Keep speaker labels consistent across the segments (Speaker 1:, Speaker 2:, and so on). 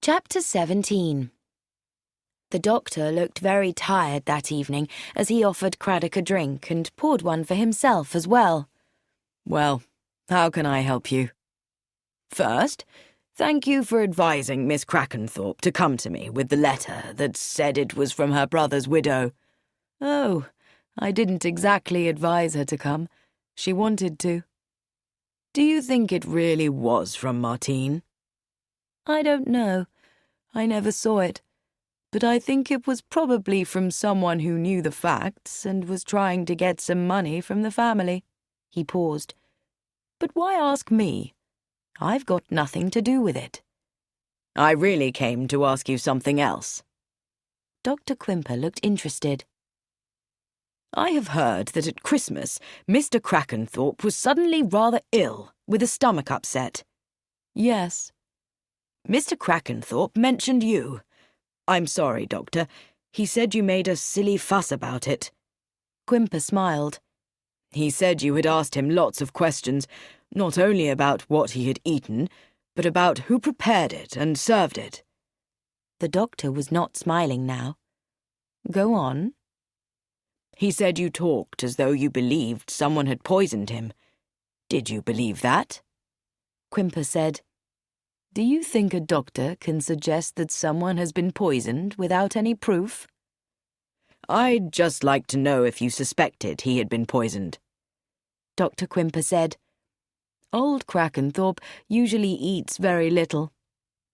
Speaker 1: Chapter 17. The doctor looked very tired that evening as he offered Craddock a drink and poured one for himself as well.
Speaker 2: Well, how can I help you? First, thank you for advising Miss Crackenthorpe to come to me with the letter that said it was from her brother's widow.
Speaker 1: Oh, I didn't exactly advise her to come. She wanted to.
Speaker 2: Do you think it really was from Martine?
Speaker 1: I don't know. I never saw it. But I think it was probably from someone who knew the facts and was trying to get some money from the family. He paused. But why ask me? I've got nothing to do with it.
Speaker 2: I really came to ask you something else.
Speaker 1: Dr. Quimper looked interested.
Speaker 2: I have heard that at Christmas, Mr. Crackenthorpe was suddenly rather ill, with a stomach upset.
Speaker 1: Yes.
Speaker 2: Mr. Crackenthorpe mentioned you. I'm sorry, Doctor. He said you made a silly fuss about it.
Speaker 1: Quimper smiled.
Speaker 2: He said you had asked him lots of questions, not only about what he had eaten, but about who prepared it and served it.
Speaker 1: The doctor was not smiling now. Go on.
Speaker 2: He said you talked as though you believed someone had poisoned him. Did you believe that?
Speaker 1: Quimper said, Do you think a doctor can suggest that someone has been poisoned without any proof?
Speaker 2: I'd just like to know if you suspected he had been poisoned.
Speaker 1: Dr. Quimper said, Old Crackenthorpe usually eats very little.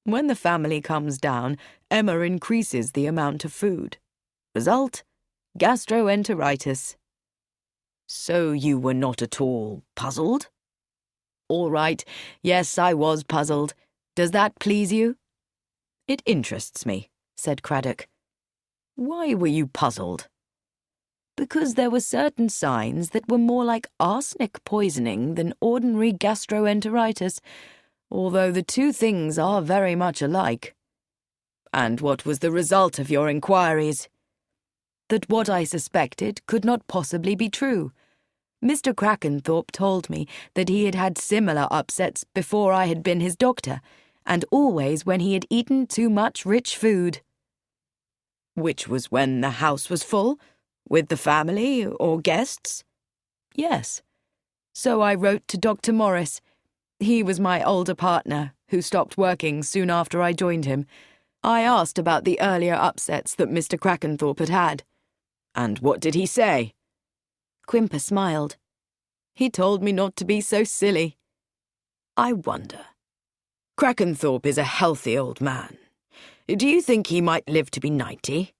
Speaker 1: When the family comes down, Emma increases the amount of food. Result, gastroenteritis.
Speaker 2: So you were not at all puzzled?
Speaker 1: All right, yes, I was puzzled. Does that please you?
Speaker 2: It interests me, said Craddock.
Speaker 1: Why were you puzzled? Because there were certain signs that were more like arsenic poisoning than ordinary gastroenteritis, although the two things are very much alike.
Speaker 2: And what was the result of your inquiries?
Speaker 1: That what I suspected could not possibly be true. Mr. Crackenthorpe told me that he had had similar upsets before I had been his doctor, and always when he had eaten too much rich food.
Speaker 2: Which was when the house was full? With the family or guests?
Speaker 1: Yes. So I wrote to Dr. Morris. He was my older partner, who stopped working soon after I joined him. I asked about the earlier upsets that Mr. Crackenthorpe had had.
Speaker 2: And what did he say?
Speaker 1: Quimper smiled. He told me not to be so silly.
Speaker 2: I wonder. Crackenthorpe is a healthy old man. Do you think he might live to be 90?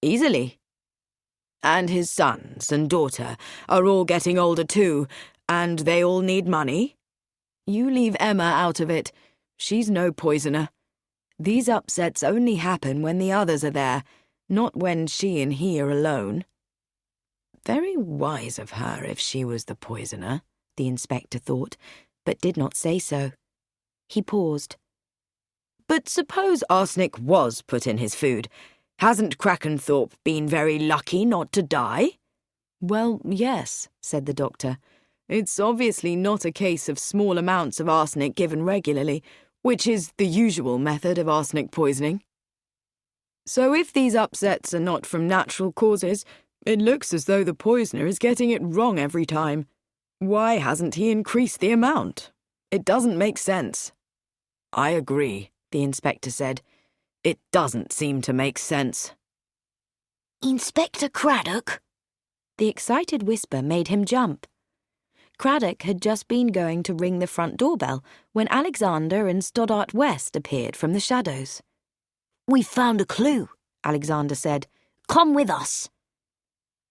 Speaker 1: Easily.
Speaker 2: And his sons and daughter are all getting older too, and they all need money?
Speaker 1: You leave Emma out of it. She's no poisoner. These upsets only happen when the others are there, not when she and he are alone.
Speaker 2: Very wise of her if she was the poisoner,
Speaker 1: the inspector thought, but did not say so. He paused.
Speaker 2: But suppose arsenic was put in his food. Hasn't Crackenthorpe been very lucky not to die?
Speaker 1: Well, yes, said the doctor. It's obviously not a case of small amounts of arsenic given regularly, which is the usual method of arsenic poisoning. So if these upsets are not from natural causes, it looks as though the poisoner is getting it wrong every time. Why hasn't he increased the amount? It doesn't make sense.
Speaker 2: I agree, the inspector said. It doesn't seem to make sense.
Speaker 3: Inspector Craddock?
Speaker 1: The excited whisper made him jump. Craddock had just been going to ring the front doorbell when Alexander and Stoddart West appeared from the shadows.
Speaker 3: We've found a clue, Alexander said. Come with us.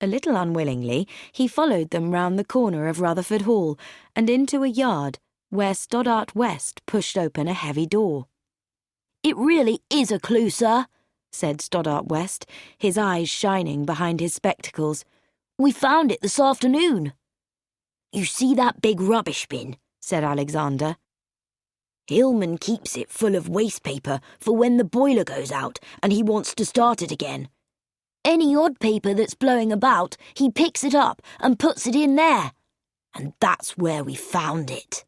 Speaker 1: A little unwillingly, he followed them round the corner of Rutherford Hall and into a yard where Stoddart West pushed open a heavy door.
Speaker 3: It really is a clue, sir,
Speaker 1: said Stoddart West, his eyes shining behind his spectacles.
Speaker 3: We found it this afternoon. You see that big rubbish bin, said Alexander. Hillman keeps it full of waste paper for when the boiler goes out and he wants to start it again. Any odd paper that's blowing about, he picks it up and puts it in there. And that's where we found it.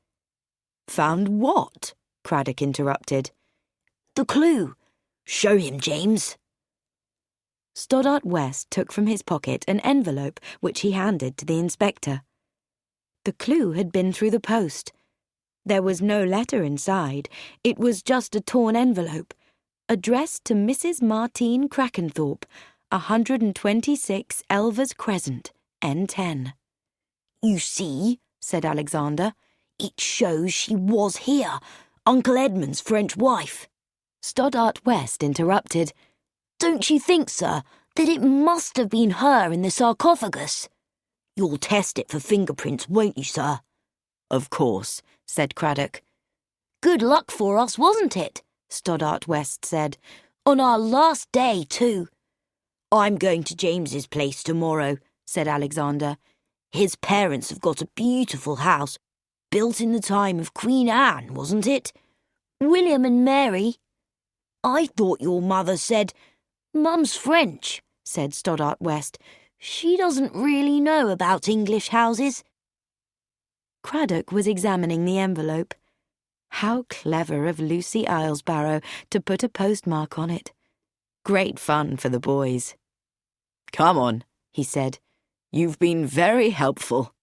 Speaker 1: Found what? Craddock interrupted.
Speaker 3: The clue. Show him, James.
Speaker 1: Stoddart West took from his pocket an envelope which he handed to the inspector. The clue had been through the post. There was no letter inside. It was just a torn envelope, addressed to Mrs. Martine Crackenthorpe, 126 Elvers Crescent, N10.
Speaker 3: You see, said Alexander, it shows she was here, Uncle Edmund's French wife.
Speaker 1: Stoddart West interrupted.
Speaker 3: Don't you think, sir, that it must have been her in the sarcophagus? You'll test it for fingerprints, won't you, sir?
Speaker 1: Of course, said Craddock.
Speaker 3: Good luck for us, wasn't it? Stoddart West said. On our last day, too. I'm going to James's place tomorrow, said Alexander. His parents have got a beautiful house, built in the time of Queen Anne, wasn't it? William and Mary. I thought your mother said... Mum's French, said Stoddart West. She doesn't really know about English houses.
Speaker 1: Craddock was examining the envelope. How clever of Lucy Islesbarrow to put a postmark on it. Great fun for the boys. Come on, he said. You've been very helpful.